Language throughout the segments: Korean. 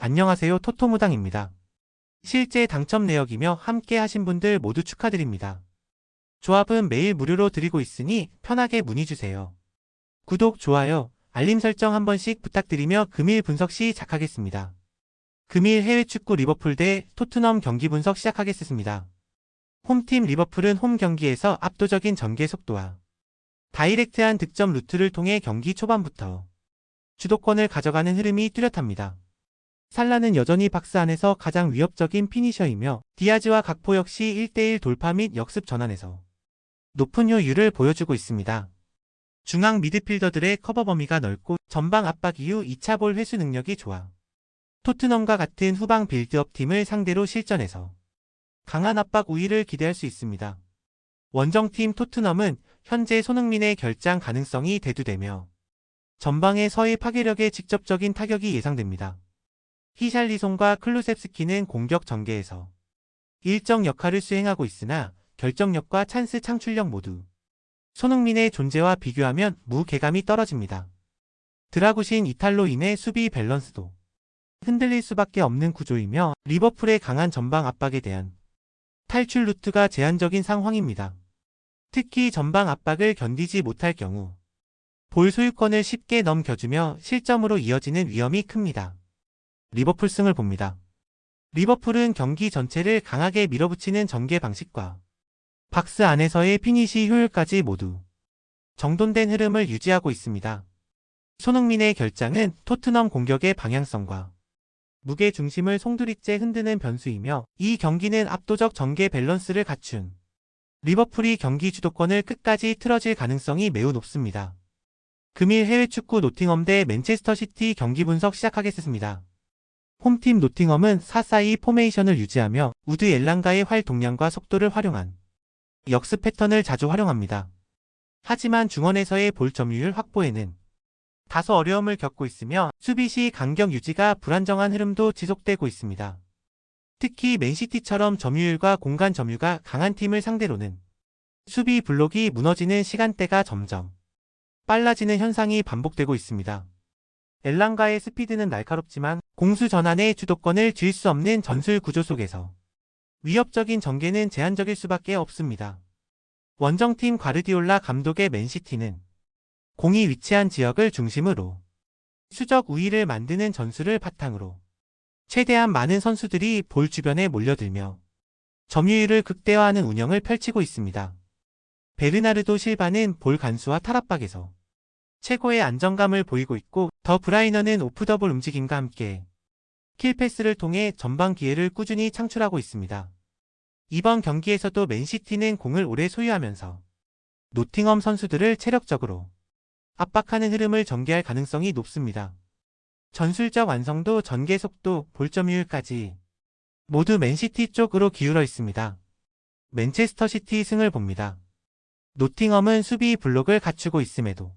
안녕하세요, 토토무당입니다. 실제 당첨 내역이며 함께 하신 분들 모두 축하드립니다. 조합은 매일 무료로 드리고 있으니 편하게 문의주세요. 구독, 좋아요, 알림 설정 한 번씩 부탁드리며 금일 분석 시작하겠습니다. 금일 해외 축구 리버풀 대 토트넘 경기 분석 시작하겠습니다. 홈팀 리버풀은 홈 경기에서 압도적인 전개 속도와 다이렉트한 득점 루트를 통해 경기 초반부터 주도권을 가져가는 흐름이 뚜렷합니다. 살라는 여전히 박스 안에서 가장 위협적인 피니셔이며 디아즈와 각포 역시 1대1 돌파 및 역습 전환에서 높은 효율을 보여주고 있습니다. 중앙 미드필더들의 커버 범위가 넓고 전방 압박 이후 2차 볼 회수 능력이 좋아 토트넘과 같은 후방 빌드업 팀을 상대로 실전에서 강한 압박 우위를 기대할 수 있습니다. 원정팀 토트넘은 현재 손흥민의 결장 가능성이 대두되며 전방의 서해 파괴력에 직접적인 타격이 예상됩니다. 히샬리송과 클루셉스키는 공격 전개에서 일정 역할을 수행하고 있으나 결정력과 찬스 창출력 모두 손흥민의 존재와 비교하면 무게감이 떨어집니다. 드라구신 이탈로 인해 수비 밸런스도 흔들릴 수밖에 없는 구조이며 리버풀의 강한 전방 압박에 대한 탈출 루트가 제한적인 상황입니다. 특히 전방 압박을 견디지 못할 경우 볼 소유권을 쉽게 넘겨주며 실점으로 이어지는 위험이 큽니다. 리버풀 승을 봅니다. 리버풀은 경기 전체를 강하게 밀어붙이는 전개 방식과 박스 안에서의 피니시 효율까지 모두 정돈된 흐름을 유지하고 있습니다. 손흥민의 결장은 토트넘 공격의 방향성과 무게 중심을 송두리째 흔드는 변수이며 이 경기는 압도적 전개 밸런스를 갖춘 리버풀이 경기 주도권을 끝까지 틀어질 가능성이 매우 높습니다. 금일 해외 축구 노팅엄 대 맨체스터 시티 경기 분석 시작하겠습니다. 홈팀 노팅엄은 4-4-2 포메이션을 유지하며 우드 엘랑가의 활동량과 속도를 활용한 역습 패턴을 자주 활용합니다. 하지만 중원에서의 볼 점유율 확보에는 다소 어려움을 겪고 있으며 수비 시 간격 유지가 불안정한 흐름도 지속되고 있습니다. 특히 맨시티처럼 점유율과 공간 점유가 강한 팀을 상대로는 수비 블록이 무너지는 시간대가 점점 빨라지는 현상이 반복되고 있습니다. 엘랑가의 스피드는 날카롭지만 공수 전환의 주도권을 쥘 수 없는 전술 구조 속에서 위협적인 전개는 제한적일 수밖에 없습니다. 원정팀 과르디올라 감독의 맨시티는 공이 위치한 지역을 중심으로 수적 우위를 만드는 전술을 바탕으로 최대한 많은 선수들이 볼 주변에 몰려들며 점유율을 극대화하는 운영을 펼치고 있습니다. 베르나르도 실바는 볼 간수와 탈압박에서 최고의 안정감을 보이고 있고 더 브라이너는 오프 더블 움직임과 함께 킬패스를 통해 전방 기회를 꾸준히 창출하고 있습니다. 이번 경기에서도 맨시티는 공을 오래 소유하면서 노팅엄 선수들을 체력적으로 압박하는 흐름을 전개할 가능성이 높습니다. 전술적 완성도, 전개 속도, 볼점유율까지 모두 맨시티 쪽으로 기울어 있습니다. 맨체스터 시티 승을 봅니다. 노팅엄은 수비 블록을 갖추고 있음에도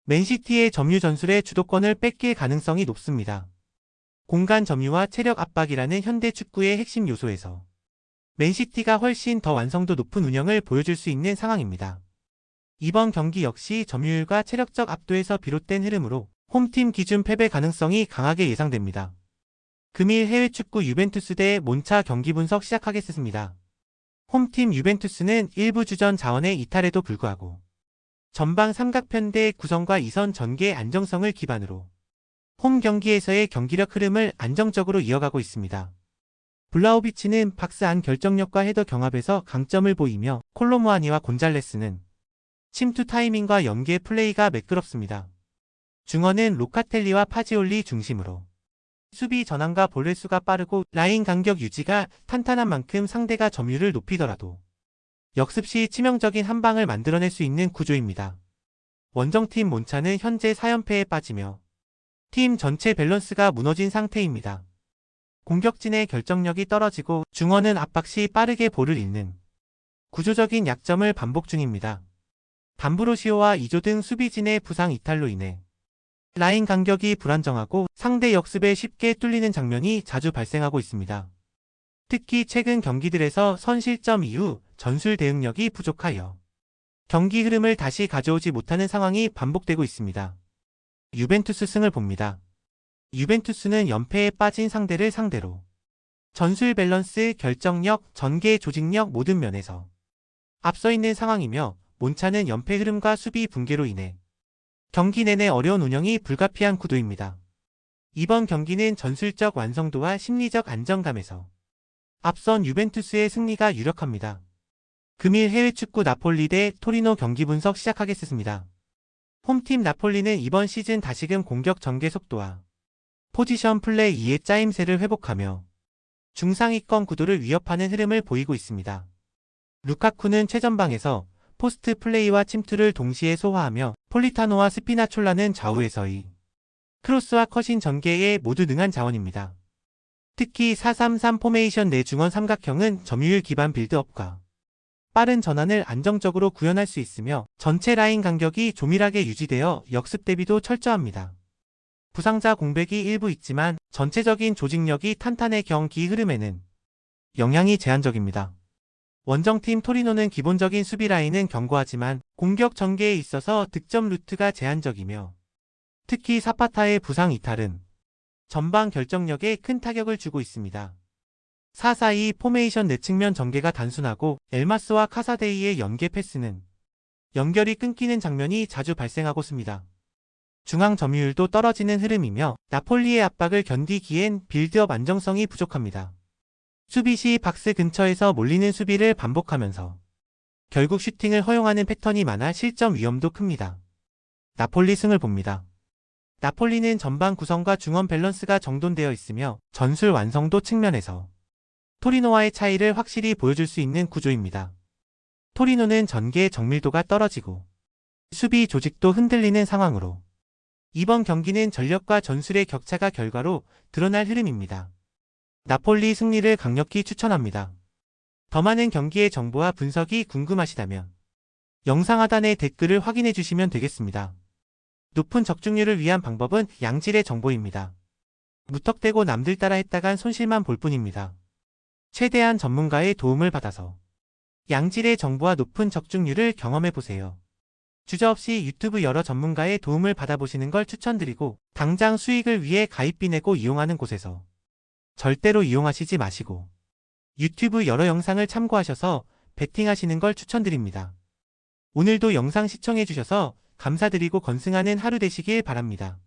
맨시티의 점유 전술의 주도권을 뺏길 가능성이 높습니다. 공간 점유와 체력 압박이라는 현대 축구의 핵심 요소에서 맨시티가 훨씬 더 완성도 높은 운영을 보여줄 수 있는 상황입니다. 이번 경기 역시 점유율과 체력적 압도에서 비롯된 흐름으로 홈팀 기준 패배 가능성이 강하게 예상됩니다. 금일 해외 축구 유벤투스 대 몬차 경기 분석 시작하겠습니다. 홈팀 유벤투스는 일부 주전 자원의 이탈에도 불구하고 전방 삼각편대 구성과 이선 전개의 안정성을 기반으로 홈 경기에서의 경기력 흐름을 안정적으로 이어가고 있습니다. 블라호비치는 박스 안 결정력과 헤더 경합에서 강점을 보이며 콜로무아니와 곤잘레스는 침투 타이밍과 연계 플레이가 매끄럽습니다. 중원은 로카텔리와 파지올리 중심으로 수비 전환과 볼 회수가 빠르고 라인 간격 유지가 탄탄한 만큼 상대가 점유율을 높이더라도 역습 시 치명적인 한 방을 만들어낼 수 있는 구조입니다. 원정팀 몬차는 현재 4연패에 빠지며 팀 전체 밸런스가 무너진 상태입니다. 공격진의 결정력이 떨어지고 중원은 압박 시 빠르게 볼을 잃는 구조적인 약점을 반복 중입니다. 담브로시오와 이조 등 수비진의 부상 이탈로 인해 라인 간격이 불안정하고 상대 역습에 쉽게 뚫리는 장면이 자주 발생하고 있습니다. 특히 최근 경기들에서 선실점 이후 전술 대응력이 부족하여 경기 흐름을 다시 가져오지 못하는 상황이 반복되고 있습니다. 유벤투스 승을 봅니다. 유벤투스는 연패에 빠진 상대를 상대로 전술 밸런스, 결정력, 전개 조직력 모든 면에서 앞서 있는 상황이며 몬차는 연패 흐름과 수비 붕괴로 인해 경기 내내 어려운 운영이 불가피한 구도입니다. 이번 경기는 전술적 완성도와 심리적 안정감에서 앞선 유벤투스의 승리가 유력합니다. 금일 해외 축구 나폴리 대 토리노 경기 분석 시작하겠습니다. 홈팀 나폴리는 이번 시즌 다시금 공격 전개 속도와 포지션 플레이의 짜임새를 회복하며 중상위권 구도를 위협하는 흐름을 보이고 있습니다. 루카쿠는 최전방에서 포스트 플레이와 침투를 동시에 소화하며 폴리타노와 스피나촐라는 좌우에서의 크로스와 컷인 전개에 모두 능한 자원입니다. 특히 4-3-3 포메이션 내 중원 삼각형은 점유율 기반 빌드업과 빠른 전환을 안정적으로 구현할 수 있으며 전체 라인 간격이 조밀하게 유지되어 역습 대비도 철저합니다. 부상자 공백이 일부 있지만 전체적인 조직력이 탄탄해 경기 흐름에는 영향이 제한적입니다. 원정팀 토리노는 기본적인 수비 라인은 견고하지만 공격 전개에 있어서 득점 루트가 제한적이며 특히 사파타의 부상 이탈은 전방 결정력에 큰 타격을 주고 있습니다. 4-4-2 포메이션 내 측면 전개가 단순하고 엘마스와 카사데이의 연계 패스는 연결이 끊기는 장면이 자주 발생하고 있습니다. 중앙 점유율도 떨어지는 흐름이며 나폴리의 압박을 견디기엔 빌드업 안정성이 부족합니다. 수비 시 박스 근처에서 몰리는 수비를 반복하면서 결국 슈팅을 허용하는 패턴이 많아 실점 위험도 큽니다. 나폴리 승을 봅니다. 나폴리는 전방 구성과 중원 밸런스가 정돈되어 있으며 전술 완성도 측면에서 토리노와의 차이를 확실히 보여줄 수 있는 구조입니다. 토리노는 전개의 정밀도가 떨어지고 수비 조직도 흔들리는 상황으로 이번 경기는 전력과 전술의 격차가 결과로 드러날 흐름입니다. 나폴리 승리를 강력히 추천합니다. 더 많은 경기의 정보와 분석이 궁금하시다면 영상 하단의 댓글을 확인해 주시면 되겠습니다. 높은 적중률을 위한 방법은 양질의 정보입니다. 무턱대고 남들 따라 했다간 손실만 볼 뿐입니다. 최대한 전문가의 도움을 받아서 양질의 정보와 높은 적중률을 경험해보세요. 주저없이 유튜브 여러 전문가의 도움을 받아보시는 걸 추천드리고 당장 수익을 위해 가입비 내고 이용하는 곳에서 절대로 이용하시지 마시고 유튜브 여러 영상을 참고하셔서 베팅하시는 걸 추천드립니다. 오늘도 영상 시청해주셔서 감사드리고 건승하는 하루 되시길 바랍니다.